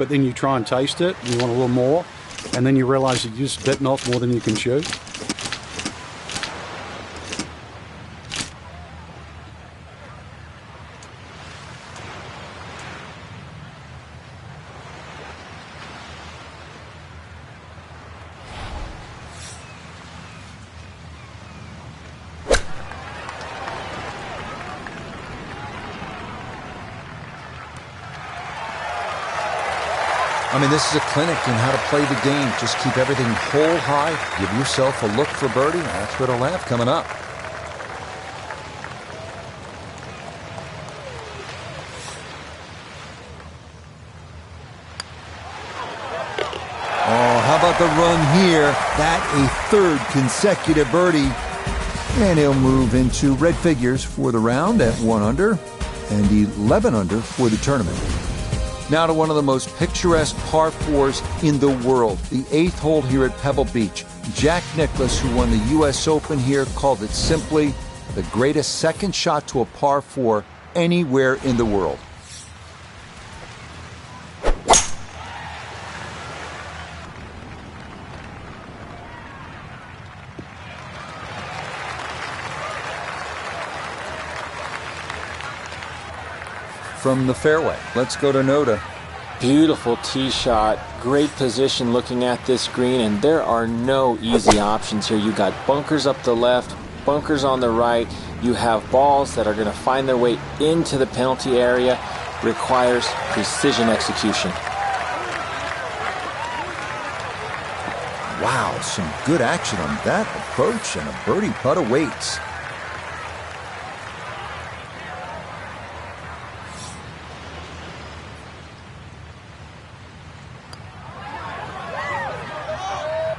but then you try and taste it, and you want a little more, and then you realize you're just bitten off more than you can chew. I mean, this is a clinic in how to play the game. Just keep everything hole high. Give yourself a look for birdie. That's what I'll have coming up. Oh, how about the run here? That a third consecutive birdie. And he'll move into red figures for the round at 1 under and 11 under for the tournament. Now to one of the most picturesque par fours in the world, the 8th hole here at Pebble Beach. Jack Nicklaus, who won the U.S. Open here, called it simply the greatest second shot to a par four anywhere in the world. From the fairway, let's go to Notah. Beautiful tee shot, great position looking at this green, and there are no easy options here. You got bunkers up the left, bunkers on the right. You have balls that are going to find their way into the penalty area. Requires precision execution. Wow, some good action on that approach, and a birdie putt awaits.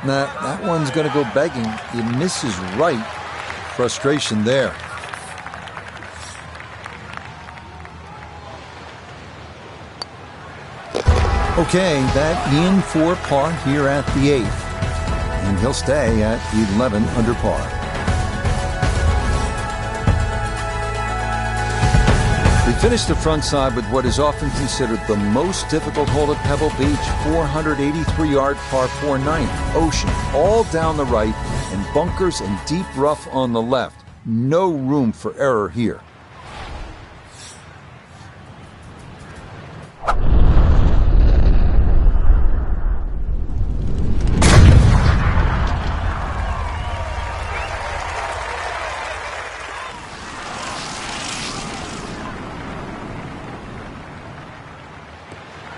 Nah, that one's going to go begging. He misses right. Frustration there. Okay, that in for par here at the 8th. And he'll stay at 11 under par. We finished the front side with what is often considered the most difficult hole at Pebble Beach, 483-yard par 4 9th, ocean, all down the right, and bunkers and deep rough on the left. No room for error here.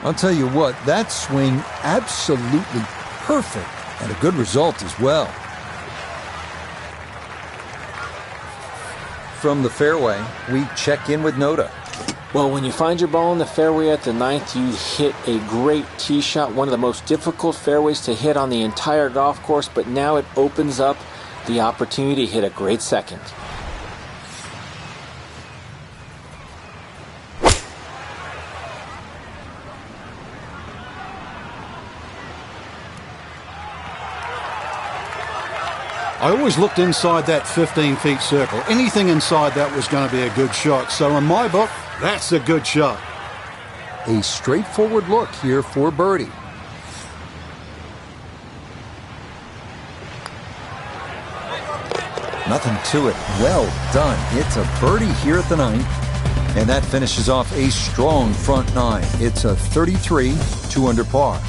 I'll tell you what, that swing absolutely perfect and a good result as well. From the fairway, we check in with Notah. Well, when you find your ball in the fairway at the 9th, you hit a great tee shot, one of the most difficult fairways to hit on the entire golf course, but now it opens up the opportunity to hit a great second. I always looked inside that 15-feet circle. Anything inside that was going to be a good shot. So in my book, that's a good shot. A straightforward look here for birdie. Nothing to it. Well done. It's a birdie here at the 9th. And that finishes off a strong front 9. It's a 33, 2 under par.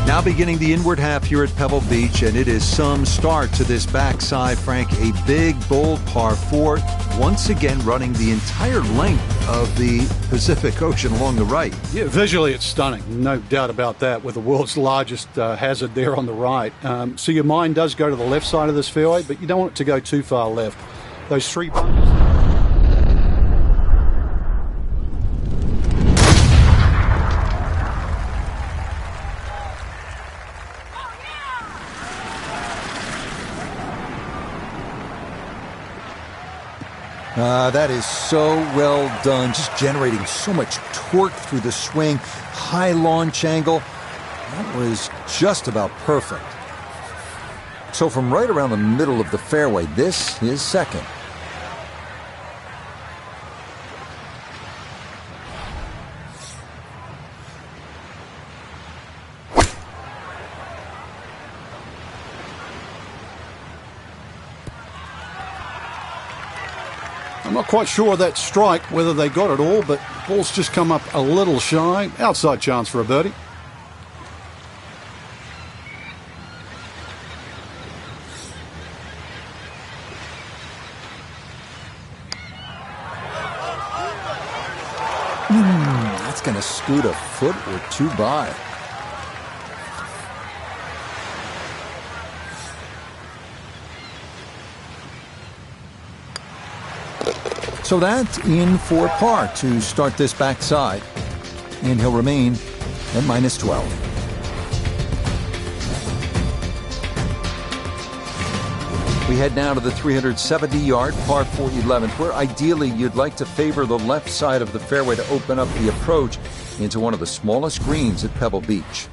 Now beginning the inward half here at Pebble Beach, and it is some start to this backside, Frank. A big, bold par 4, once again running the entire length of the Pacific Ocean along the right. Yeah, visually it's stunning, no doubt about that, with the world's largest hazard there on the right. So your mind does go to the left side of this fairway, but you don't want it to go too far left. Those 3 bunkers. That is so well done, just generating so much torque through the swing. High launch angle. That was just about perfect. So from right around the middle of the fairway, this is second. I'm not quite sure that strike, whether they got it all, but ball's just come up a little shy. Outside chance for a birdie. That's going to scoot a foot or two by. So that's in for par to start this backside. And he'll remain at minus 12. We head now to the 370-yard par 4 11th, where ideally you'd like to favor the left side of the fairway to open up the approach into one of the smallest greens at Pebble Beach.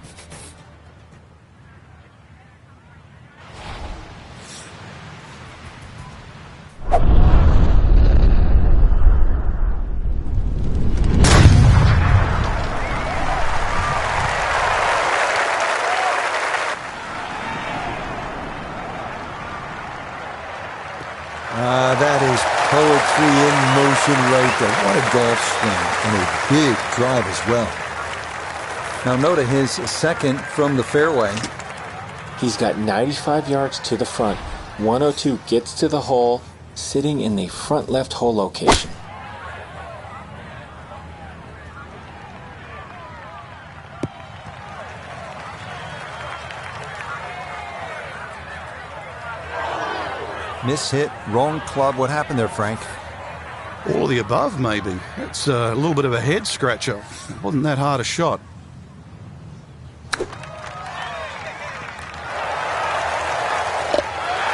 That is poetry in motion right there. What a golf swing, and a big drive as well. Now Notah, his second from the fairway. He's got 95 yards to the front. 102 gets to the hole, sitting in the front left hole location. Miss hit, wrong club. What happened there, Frank? All of the above, maybe. It's a little bit of a head scratcher. It wasn't that hard a shot.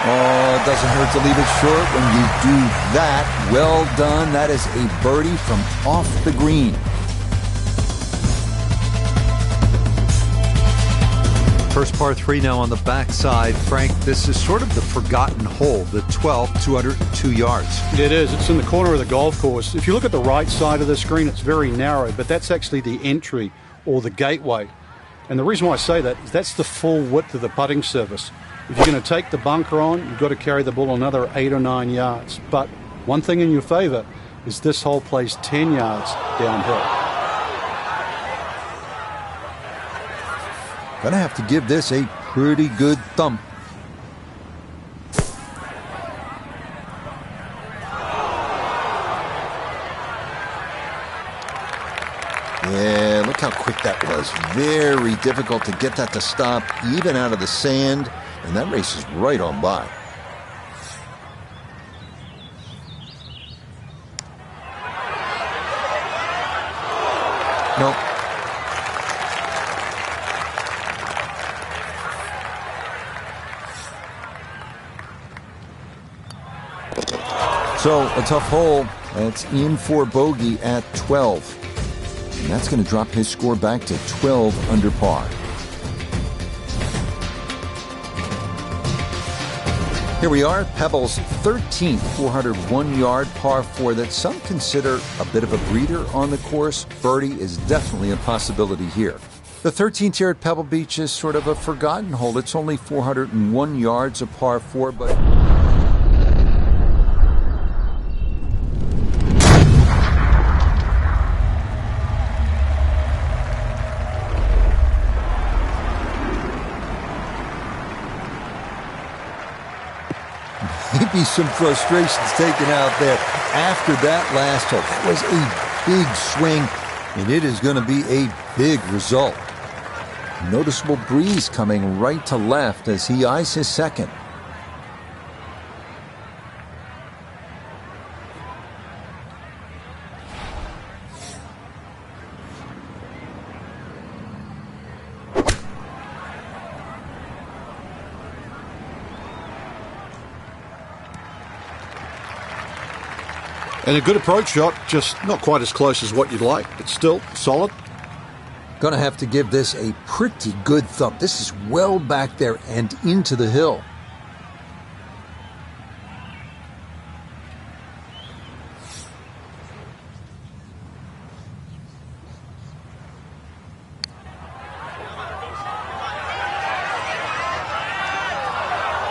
Oh, it doesn't hurt to leave it short when you do that. Well done. That is a birdie from off the green. First par 3 now on the backside. Frank, this is sort of the forgotten hole, the 12th, 202 yards. It is. It's in the corner of the golf course. If you look at the right side of the screen, it's very narrow, but that's actually the entry or the gateway. And the reason why I say that is that's the full width of the putting surface. If you're going to take the bunker on, you've got to carry the ball another 8 or 9 yards. But one thing in your favor is this hole plays 10 yards downhill. Gonna have to give this a pretty good thump. Yeah, look how quick that was. Very difficult to get that to stop, even out of the sand, and that race is right on by. Nope. So, a tough hole. That's in for bogey at 12. And that's going to drop his score back to 12 under par. Here we are, Pebble's 13th 401-yard par 4 that some consider a bit of a breeder on the course. Birdie is definitely a possibility here. The 13th here at Pebble Beach is sort of a forgotten hole. It's only 401 yards of par 4, but... Maybe some frustrations taken out there after that last hole. That was a big swing, and it is going to be a big result. Noticeable breeze coming right to left as he eyes his second. And a good approach shot, just not quite as close as what you'd like, but still solid. Gonna have to give this a pretty good thump. This is well back there and into the hill.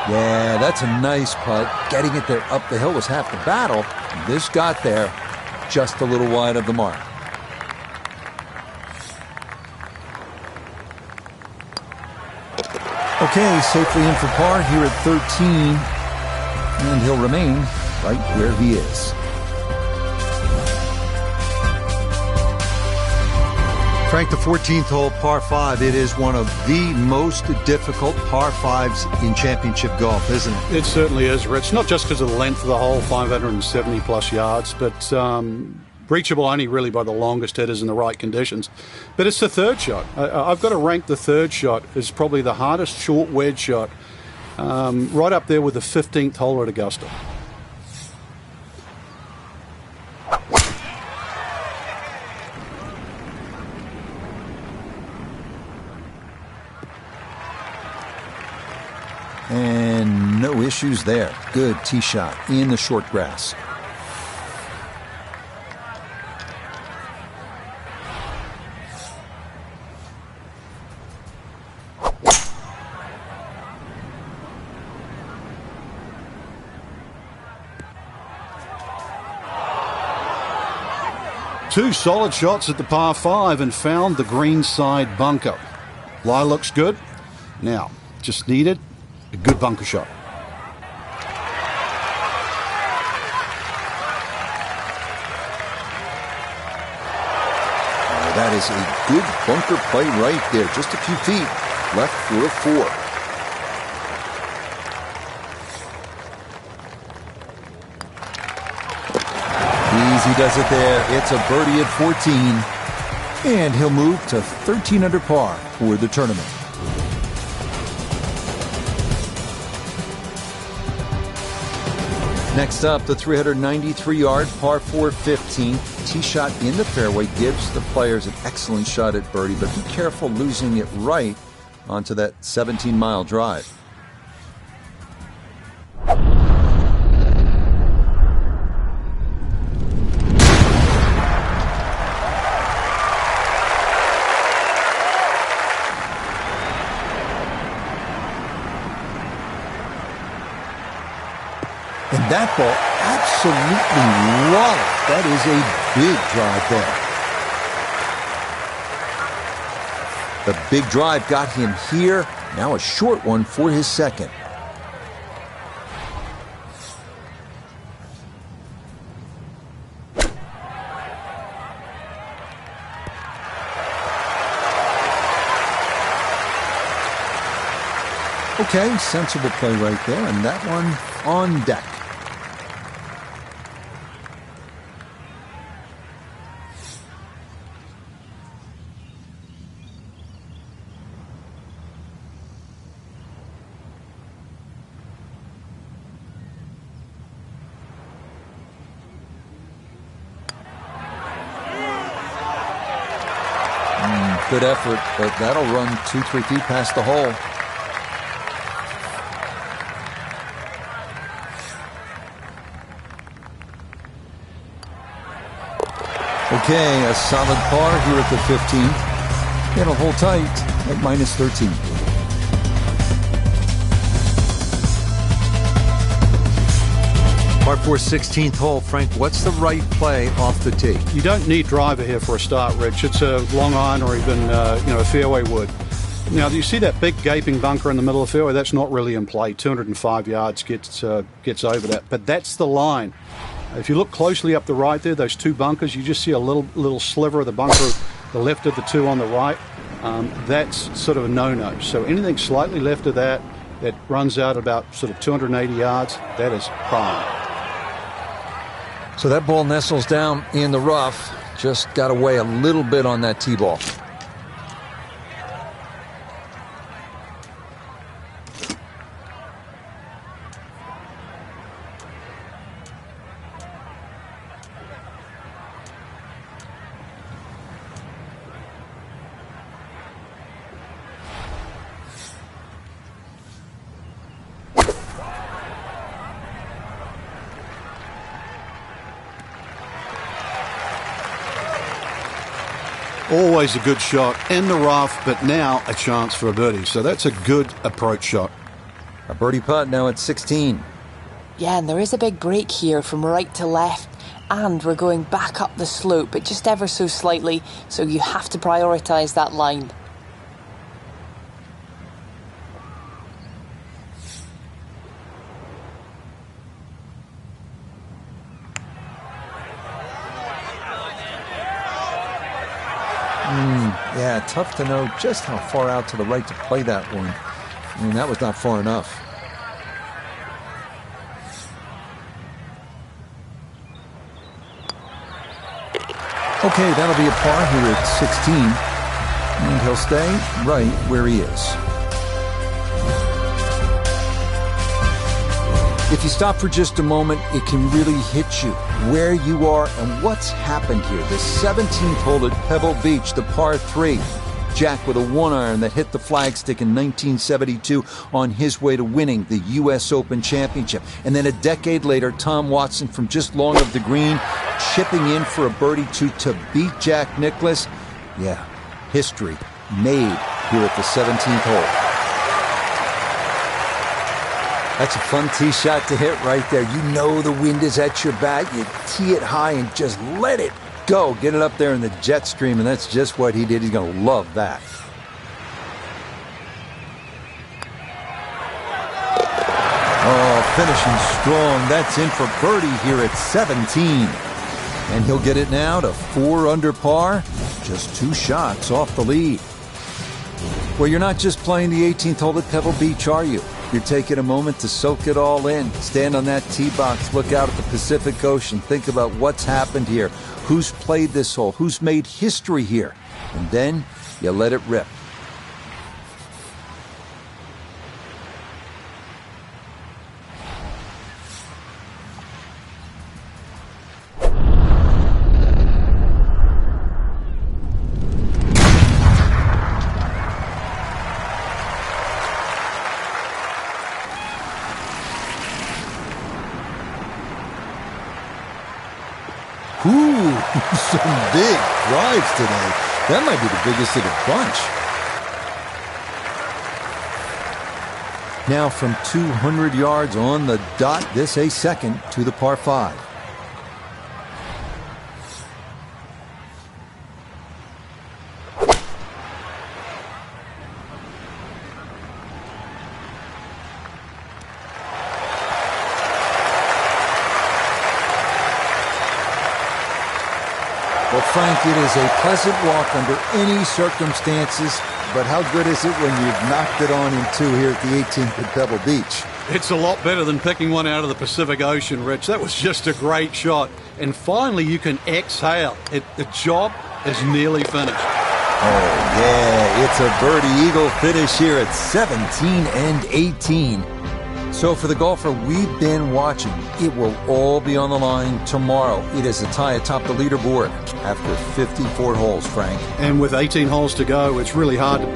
Yeah, that's a nice putt. Getting it there up the hill was half the battle. This got there just a little wide of the mark. Okay, safely in for par here at 13. And he'll remain right where he is. Frank, the 14th hole, par 5, it is one of the most difficult par 5s in championship golf, isn't it? It certainly is, Rich. Not just because of the length of the hole, 570 plus yards, but reachable only really by the longest hitters in the right conditions. But it's the third shot. I've got to rank the third shot as probably the hardest short wedge shot, right up there with the 15th hole at Augusta. And no issues there. Good tee shot in the short grass. Two solid shots at the par 5 and found the green side bunker. Lie looks good. Now, just needed a good bunker shot. That is a good bunker play right there. Just a few feet left for a 4. Easy does it there. It's a birdie at 14. And he'll move to 13 under par for the tournament. Next up, the 393-yard par 4 15th. Tee shot in the fairway gives the players an excellent shot at birdie, but be careful losing it right onto that 17-mile drive. And that ball absolutely walloped. That is a big drive there. The big drive got him here. Now a short one for his second. Okay, sensible play right there, and that one on deck. Good effort, but that'll run 2-3 feet past the hole. Okay, a solid par here at the 15th. It'll hold tight at minus 13. Par 4 16th hole, Frank, what's the right play off the tee? You don't need driver here for a start, Rich. It's a long iron or even a fairway wood. Now, do you see that big gaping bunker in the middle of the fairway? That's not really in play. 205 yards gets over that, but that's the line. If you look closely up the right there, those two bunkers, you just see a little sliver of the bunker, the left of the two on the right. That's sort of a no-no. So anything slightly left of that runs out about sort of 280 yards, that is prime. So that ball nestles down in the rough. Just got to weigh a little bit on that tee ball. Always a good shot in the rough, but now a chance for a birdie. So that's a good approach shot. A birdie putt now at 16. Yeah, and there is a big break here from right to left. And we're going back up the slope, but just ever so slightly, so you have to prioritise that line. Yeah, tough to know just how far out to the right to play that one. I mean, that was not far enough. Okay, that'll be a par here at 16. And he'll stay right where he is. If you stop for just a moment, it can really hit you where you are and what's happened here. The 17th hole at Pebble Beach, the par 3. Jack with a 1-iron that hit the flagstick in 1972 on his way to winning the U.S. Open Championship. And then a decade later, Tom Watson from just long of the green, chipping in for a birdie to beat Jack Nicklaus. Yeah, history made here at the 17th hole. That's a fun tee shot to hit right there. You know the wind is at your back. You tee it high and just let it go. Get it up there in the jet stream, and that's just what he did. He's going to love that. Oh, finishing strong. That's in for birdie here at 17. And he'll get it now to 4 under par. Just 2 shots off the lead. Well, you're not just playing the 18th hole at Pebble Beach, are you? You're taking a moment to soak it all in. Stand on that tee box, look out at the Pacific Ocean, think about what's happened here, who's played this hole, who's made history here, and then you let it rip. Some big drives today. That might be the biggest of the bunch. Now from 200 yards on the dot, this a second to the par 5. Well, Frank, it is a pleasant walk under any circumstances, but how good is it when you've knocked it on in 2 here at the 18th at Pebble Beach? It's a lot better than picking one out of the Pacific Ocean, Rich. That was just a great shot. And finally, you can exhale. The job is nearly finished. Oh, yeah, it's a birdie eagle finish here at 17 and 18. So for the golfer we've been watching, it will all be on the line tomorrow. It is a tie atop the leaderboard after 54 holes, Frank. And with 18 holes to go, it's really hard to